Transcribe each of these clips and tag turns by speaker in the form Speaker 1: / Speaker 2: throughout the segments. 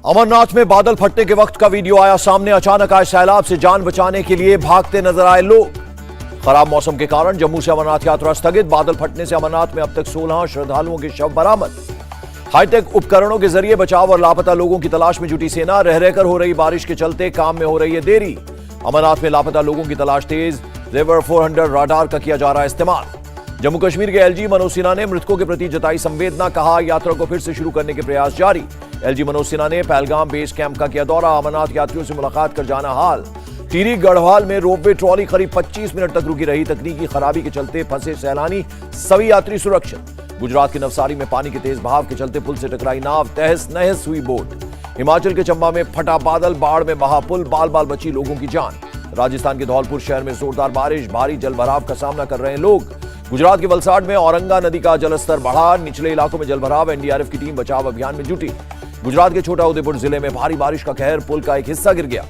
Speaker 1: अमरनाथ में बादल फटने के वक्त का वीडियो आया सामने। अचानक आए सैलाब से जान बचाने के लिए भागते नजर आए लोग। खराब मौसम के कारण जम्मू से अमरनाथ यात्रा स्थगित। बादल फटने से अमरनाथ में अब तक 16 श्रद्धालुओं के शव बरामद। हाईटेक उपकरणों के जरिए बचाव और लापता लोगों की तलाश में जुटी सेना। रह रहकर हो रही बारिश के चलते काम में हो रही है देरी। अमरनाथ में लापता लोगों की तलाश तेज। रिवर 400 राडार का किया जा रहा है इस्तेमाल। जम्मू कश्मीर के एलजी मनोज सिन्हा ने मृतकों के प्रति जताई संवेदना। कहा यात्रा को फिर से शुरू करने के प्रयास जारी। एलजी मनोज सिन्हा ने पहलगाम बेस कैंप का किया दौरा। अमरनाथ यात्रियों से मुलाकात कर जाना हाल। टिहरी गढ़वाल में रोपवे ट्रॉली करीब 25 मिनट तक रुकी रही। तकनीकी खराबी के चलते फंसे सैलानी, सभी यात्री सुरक्षित। गुजरात के नवसारी में पानी के तेज बहाव के चलते पुल से टकराई नाव, तहस नहस हुई बोट। हिमाचल के चंबा में फटा बादल, बाढ़ में बहा पुल, बाल बाल बची लोगों की जान। राजस्थान के धौलपुर शहर में जोरदार बारिश, भारी जलभराव का सामना कर रहे हैं लोग। गुजरात के वलसाड में औरंगा नदी का जलस्तर बढ़ा। निचले इलाकों में जलभराव। एनडीआरएफ की टीम बचाव अभियान में जुटी। गुजरात के छोटा उदेपुर जिले में भारी बारिश का कहर, पुल का एक हिस्सा गिर गया।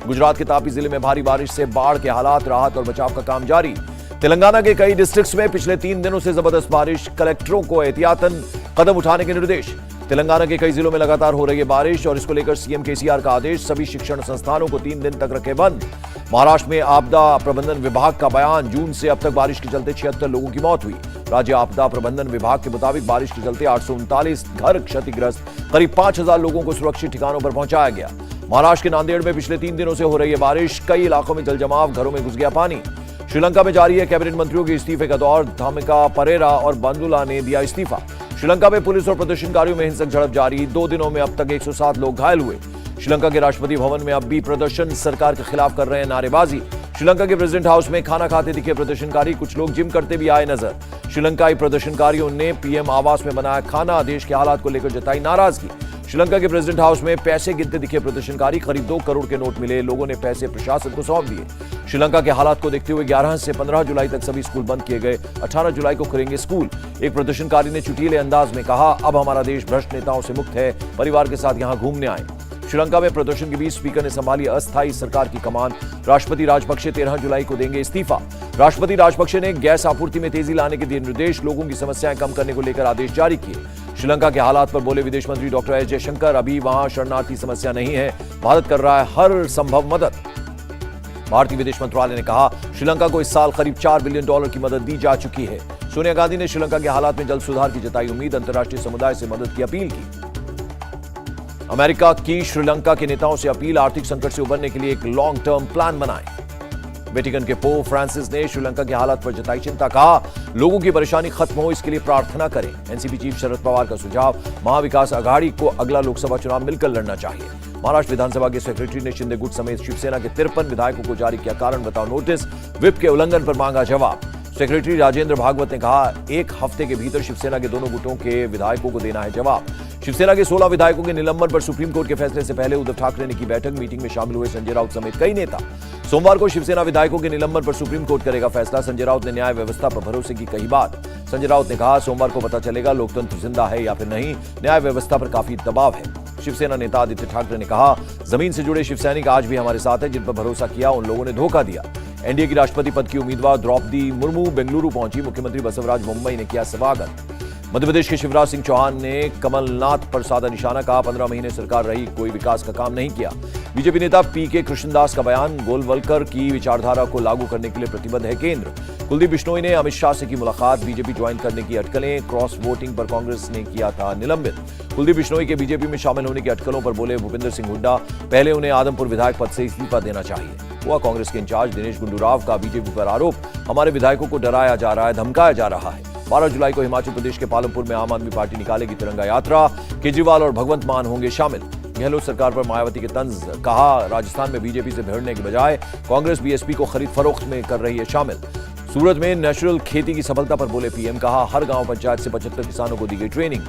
Speaker 1: गुजरात के तापी जिले में भारी बारिश से बाढ़ के हालात, राहत और बचाव का काम जारी। तेलंगाना के कई डिस्ट्रिक्ट्स में पिछले 3 दिनों से जबरदस्त बारिश, कलेक्टरों को एहतियातन कदम उठाने के निर्देश। तेलंगाना के कई जिलों में लगातार हो रही है बारिश और इसको लेकर सीएम केसीआर का आदेश। सभी शिक्षण संस्थानों को 3 दिन तक रखे बंद। महाराष्ट्र में आपदा प्रबंधन विभाग का बयान, जून से अब तक बारिश के चलते 76 लोगों की मौत हुई। राज्य आपदा प्रबंधन विभाग के मुताबिक बारिश के चलते 839 घर क्षतिग्रस्त, करीब 5000 लोगों को सुरक्षित ठिकानों पर पहुंचाया गया। महाराष्ट्र के नांदेड़ में पिछले 3 दिनों से हो रही है बारिश। कई इलाकों में जलजमाव, घरों में घुस गया पानी। श्रीलंका में जारी है कैबिनेट मंत्रियों के इस्तीफे का दौर। धामिका परेरा और बंदुला ने दिया इस्तीफा। श्रीलंका में पुलिस और प्रदर्शनकारियों में हिंसक झड़प जारी। 2 दिनों में अब तक 107 लोग घायल हुए। श्रीलंका के राष्ट्रपति भवन में अब भी प्रदर्शन, सरकार के खिलाफ कर रहे हैं नारेबाजी। श्रीलंका के प्रेसिडेंट हाउस में खाना खाते दिखे प्रदर्शनकारी, कुछ लोग जिम करते भी आए नजर। श्रीलंकाई प्रदर्शनकारियों ने पीएम आवास में बनाया खाना। देश के हालात को लेकर जताई नाराजगी। श्रीलंका के प्रेसिडेंट हाउस में पैसे गिनते दिखे प्रदर्शनकारी। करीब 2 करोड़ के नोट मिले। लोगों ने पैसे प्रशासन को सौंप दिए। श्रीलंका के हालात को देखते हुए 11 से 15 जुलाई तक सभी स्कूल बंद किए गए। 18 जुलाई को खुलेंगे स्कूल। एक प्रदर्शनकारी ने चुटीले अंदाज में कहा, अब हमारा देश भ्रष्ट नेताओं से मुक्त है, परिवार के साथ यहां घूमने आए। श्रीलंका में प्रदर्शन के बीच स्पीकर ने संभाली अस्थायी सरकार की कमान। राष्ट्रपति राजपक्षे 13 जुलाई को देंगे इस्तीफा। राष्ट्रपति राजपक्षे ने गैस आपूर्ति में तेजी लाने के दिए निर्देश। लोगों की समस्याएं कम करने को लेकर आदेश जारी किए। श्रीलंका के हालात पर बोले विदेश मंत्री डॉक्टर एस जयशंकर, अभी वहां शरणार्थी समस्या नहीं है, भारत कर रहा है हर संभव मदद। भारतीय विदेश मंत्रालय ने कहा, श्रीलंका को इस साल करीब $4 बिलियन की मदद दी जा चुकी है। सोनिया गांधी ने श्रीलंका के हालात में जल्द सुधार की जताई उम्मीद। अंतर्राष्ट्रीय समुदाय से मदद की अपील की। अमेरिका की श्रीलंका के नेताओं से अपील, आर्थिक संकट से उबरने के लिए एक लॉन्ग टर्म प्लान बनाएं। वेटिकन के पोप फ्रांसिस ने श्रीलंका की हालत पर जताई चिंता। कहा, लोगों की परेशानी खत्म हो इसके लिए प्रार्थना करें। एनसीपी चीफ शरद पवार का सुझाव, महाविकास आघाड़ी को अगला लोकसभा चुनाव मिलकर लड़ना चाहिए। महाराष्ट्र विधानसभा के सेक्रेटरी ने शिंदे गुट समेत शिवसेना के 53 विधायकों को जारी किया कारण बताओ नोटिस। व्हिप के उल्लंघन पर मांगा जवाब। सेक्रेटरी राजेंद्र भागवत ने कहा, 1 हफ्ते के भीतर शिवसेना के दोनों गुटों के विधायकों को देना है जवाब। शिवसेना के 16 विधायकों के निलंबन पर सुप्रीम कोर्ट के फैसले से पहले उद्धव ठाकरे ने की बैठक। मीटिंग में शामिल हुए संजय राउत समेत कई नेता। सोमवार को शिवसेना विधायकों के निलंबन पर सुप्रीम कोर्ट करेगा फैसला। संजय राउत ने न्याय व्यवस्था पर भरोसे की कही बात। संजय राउत ने कहा, सोमवार को पता चलेगा लोकतंत्र जिंदा है या फिर नहीं। न्याय व्यवस्था पर काफी दबाव है। शिवसेना नेता आदित्य ठाकरे ने कहा, जमीन से जुड़े शिव सैनिक आज भी हमारे साथ हैं। जिन पर भरोसा किया उन लोगों ने धोखा दिया। एनडीए की राष्ट्रपति पद की उम्मीदवार द्रौपदी मुर्मू बेंगलुरु पहुंची। मुख्यमंत्री बसवराज मुंबई ने किया स्वागत। मध्यप्रदेश के शिवराज सिंह चौहान ने कमलनाथ पर साधा निशाना। कहा, 15 महीने सरकार रही, कोई विकास का काम नहीं किया। बीजेपी नेता पीके कृष्णदास का बयान, गोलवलकर की विचारधारा को लागू करने के लिए प्रतिबद्ध है केंद्र। कुलदीप बिश्नोई ने अमित शाह से की मुलाकात। बीजेपी ज्वाइन करने की अटकलें, क्रॉस वोटिंग पर कांग्रेस ने किया था निलंबित। कुलदीप बिश्नोई के बीजेपी में शामिल होने की अटकलों पर बोले भूपेंद्र सिंह हुड्डा, पहले उन्हें आदमपुर विधायक पद से इस्तीफा देना चाहिए। हुआ कांग्रेस के इंचार्ज दिनेश गुंडू राव का बीजेपी पर आरोप, हमारे विधायकों को डराया जा रहा है, धमकाया जा रहा है। 12 जुलाई को हिमाचल प्रदेश के पालमपुर में आम आदमी पार्टी निकालेगी तिरंगा यात्रा। केजरीवाल और भगवंत मान होंगे शामिल। गहलोत सरकार पर मायावती के तंज। कहा, राजस्थान में बीजेपी से भिड़ने के बजाय कांग्रेस बीएसपी को खरीद फरोख्त में कर रही है शामिल। सूरत में नेचुरल खेती की सफलता पर बोले पीएम। कहा, हर गांव पंचायत से 75 किसानों को दी गई ट्रेनिंग।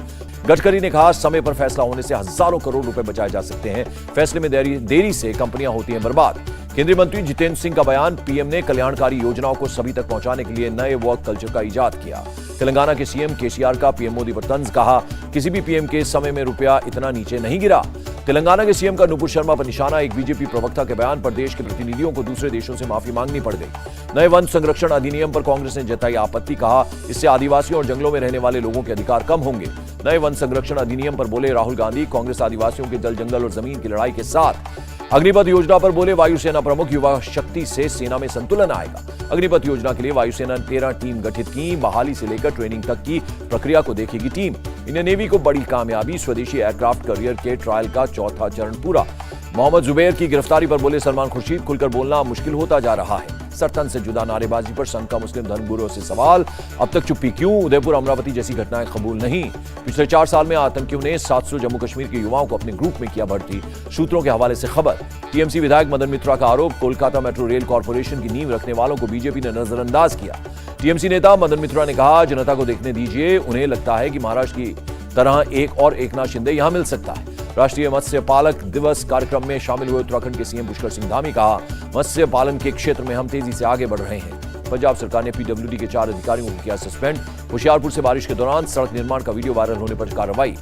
Speaker 1: गडकरी ने कहा, समय पर फैसला होने से हजारों करोड़ रुपए बचाए जा सकते हैं। फैसले में देरी से कंपनियां होती हैं बर्बाद। केंद्रीय मंत्री जितेंद्र सिंह का बयान, पीएम ने कल्याणकारी योजनाओं को सभी तक पहुंचाने के लिए नए वर्क कल्चर का इजाद किया। तेलंगाना के सीएम केसीआर का पीएम मोदी पर तंज। कहा, किसी भी पीएम के समय में रुपया इतना नीचे नहीं गिरा। तेलंगाना के सीएम का नुपुर शर्मा पर निशाना। एक बीजेपी प्रवक्ता के बयान पर देश के प्रतिनिधियों को दूसरे देशों से माफी मांगनी पड़ गई। नए वन संरक्षण अधिनियम पर कांग्रेस ने जताई आपत्ति। कहा, इससे आदिवासियों और जंगलों में रहने वाले लोगों के अधिकार कम होंगे। नए वन संरक्षण अधिनियम पर बोले राहुल गांधी। कांग्रेस आदिवासियों के जल जंगल और जमीन की लड़ाई के साथ अग्निपथ योजना पर बोले वायुसेना प्रमुख। युवा शक्ति से सेना में संतुलन आएगा। अग्निपथ योजना के लिए वायुसेना ने 13 टीम गठित की। बहाली से लेकर ट्रेनिंग तक की प्रक्रिया को देखेगी टीम। इंडियन नेवी को बड़ी कामयाबी। स्वदेशी एयरक्राफ्ट करियर के ट्रायल का चौथा चरण पूरा। मोहम्मद जुबैर की गिरफ्तारी पर बोले सलमान खुर्शीद, खुलकर बोलना मुश्किल होता जा रहा है। सरतन से जुदा नारेबाजी पर संघ का मुस्लिम धर्मगुरुओं से सवाल, अब तक चुप्पी क्यों? उदयपुर अमरावती जैसी घटनाएं कबूल नहीं। पिछले 4 साल में आतंकियों ने 700 जम्मू कश्मीर के युवाओं को अपने ग्रुप में किया भर्ती। सूत्रों के हवाले से खबर। टीएमसी विधायक मदन मित्रा का आरोप, कोलकाता मेट्रो रेल कॉर्पोरेशन की नींव रखने वालों को बीजेपी ने नजरअंदाज किया। टीएमसी नेता मदन मित्रा ने कहा, जनता को देखने दीजिए, उन्हें लगता है कि महाराष्ट्र की तरह एक और एकनाथ शिंदे यहां मिल सकता है। राष्ट्रीय मत्स्य पालक दिवस कार्यक्रम में शामिल हुए उत्तराखंड के सीएम पुष्कर सिंह धामी, कहा मत्स्य पालन के क्षेत्र में हम तेजी से आगे बढ़ रहे हैं। पंजाब सरकार ने पीडब्ल्यूडी के 4 अधिकारियों को किया सस्पेंड। होशियारपुर से बारिश के दौरान सड़क निर्माण का वीडियो वायरल होने पर कार्रवाई।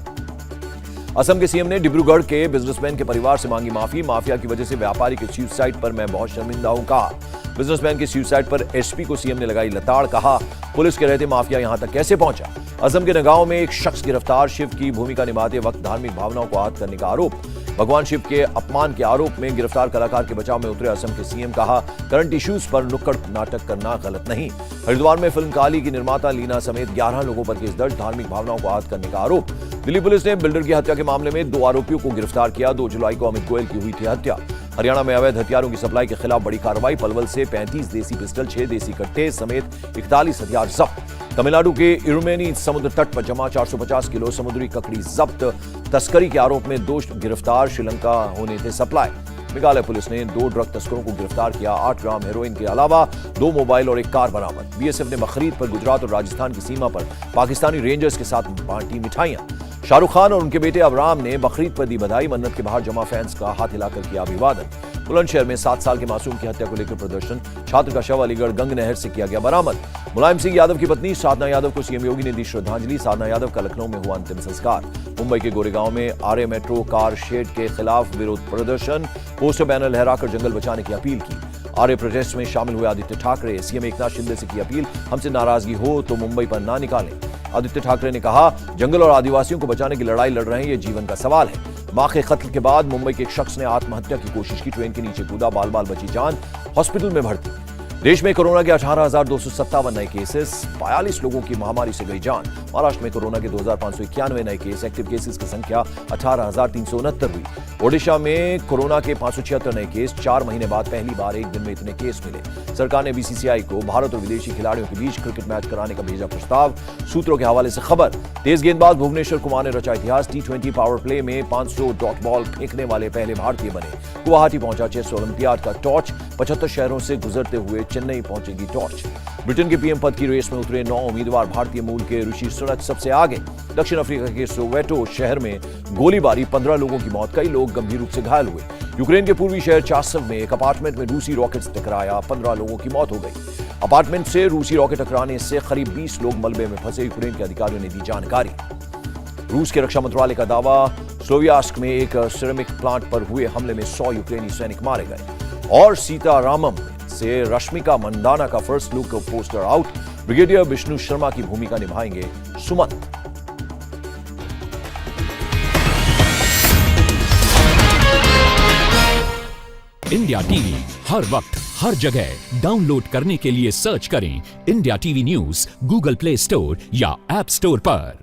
Speaker 1: असम के सीएम ने डिब्रूगढ़ के बिजनेसमैन के परिवार से मांगी माफी। माफिया की वजह से व्यापारी के सुसाइड पर मैं बहुत शर्मिंदा हूं, कहा। बिजनेसमैन के सुसाइड पर एसपी को सीएम ने लगाई लताड़, कहा पुलिस के रहते माफिया यहां तक कैसे पहुंचा। असम के नगांव में एक शख्स गिरफ्तार। शिव की भूमिका निभाते वक्त धार्मिक भावनाओं को आहत करने का आरोप। भगवान शिव के अपमान के आरोप में गिरफ्तार कलाकार के बचाव में उतरे असम के सीएम, कहा करंट इश्यूज पर नुक्कड़ नाटक करना गलत नहीं। हरिद्वार में फिल्म काली की निर्माता लीना समेत 11 लोगों पर केस दर्ज। धार्मिक भावनाओं को आहत करने का आरोप। दिल्ली पुलिस ने बिल्डर की हत्या के मामले में 2 आरोपियों को गिरफ्तार किया। 2 जुलाई को अमित गोयल की हुई थी हत्या। हरियाणा में अवैध हथियारों की सप्लाई के खिलाफ बड़ी कार्रवाई। पलवल से 35 देसी पिस्टल, 6 देसी कट्टे समेत 41 हथियार जब्त। तमिलनाडु के इरुमेनी समुद्र तट पर जमा 450 किलो समुद्री ककड़ी जब्त। तस्करी के आरोप में 2 गिरफ्तार। श्रीलंका होने थे सप्लाई। मेघालय पुलिस ने 2 ड्रग तस्करों को गिरफ्तार किया। 8 ग्राम हेरोइन के अलावा 2 मोबाइल और 1 कार बरामद। बीएसएफ ने बकरीद पर गुजरात और राजस्थान की सीमा पर पाकिस्तानी रेंजर्स के साथ बांटी मिठाइयां। शाहरुख खान और उनके बेटे अबराम ने बकरीद पर दी बधाई। मन्नत के बाहर जमा फैंस का हाथ हिलाकर किया अभिवादन। बुलंदशहर में 7 साल के मासूम की हत्या को लेकर प्रदर्शन। छात्र का शव अलीगढ़ गंग नहर से किया गया बरामद। मुलायम सिंह यादव की पत्नी साधना यादव को सीएम योगी ने दी श्रद्धांजलि। साधना यादव का लखनऊ में हुआ अंतिम संस्कार। मुंबई के गोरेगांव में आरए मेट्रो कार शेड के खिलाफ विरोध प्रदर्शन। पोस्टर बैनर लहराकर जंगल बचाने की अपील की। आरए प्रोटेस्ट में शामिल हुए आदित्य ठाकरे। सीएम एकनाथ शिंदे से की अपील, हमसे नाराजगी हो तो मुंबई पर ना निकालें। आदित्य ठाकरे ने कहा, जंगल और आदिवासियों को बचाने की लड़ाई लड़ रहे हैं, ये जीवन का सवाल है। मां के कत्ल के बाद मुंबई के एक शख्स ने आत्महत्या की कोशिश की। ट्रेन के नीचे कूदा, बाल बाल बची जान, हॉस्पिटल में भर्ती। देश में कोरोना के 18,257 नए केसेस। 42 लोगों की महामारी से गई जान। महाराष्ट्र में कोरोना के 2,591 नए केस। एक्टिव केसेस की संख्या 18,369 हुई। ओडिशा में कोरोना के 576 नए केस। 4 महीने बाद पहली बार एक दिन में इतने केस मिले। सरकार ने बीसीसीआई को भारत और विदेशी खिलाड़ियों के बीच क्रिकेट मैच कराने का भेजा प्रस्ताव। सूत्रों के हवाले से खबर। तेज गेंदबाज भुवनेश्वर कुमार ने रचा इतिहास। T20 पावर प्ले में 500 डॉट बॉल फेंकने वाले पहले भारतीय बने। गुवाहाटी पहुंचा चेस ओलंपियाड का टॉर्च। 75 शहरों से गुजरते हुए चेन्नई पहुंचेगी टॉर्च। ब्रिटेन के पीएम पद की रेस में उतरे 9 उम्मीदवार। भारतीय मूल के ऋषि सुनक सबसे आगे। दक्षिण अफ्रीका के सोवेटो शहर में गोलीबारी, 15 लोगों की मौत, कई लोग गंभीर रूप से घायल हुए। यूक्रेन के पूर्वी शहर चासव में एक अपार्टमेंट में रूसी रॉकेट से टकराया, 15 लोगों की मौत हो गई। अपार्टमेंट से रूसी रॉकेट टकराने से करीब 20 लोग मलबे में फंसे। यूक्रेन के अधिकारियों ने दी जानकारी। रूस के रक्षा मंत्रालय का दावा, स्लोवियास्क में एक सिरेमिक प्लांट पर हुए हमले में 100 यूक्रेनी सैनिक मारे गए। और सीतारामम से रश्मिका मंदाना का first look poster out. Brigadier Vishnu Sharma की भूमिका निभाएंगे सुमंत।
Speaker 2: इंडिया टीवी हर वक्त हर जगह डाउनलोड करने के लिए सर्च करें India TV news Google play store या ऐप स्टोर पर।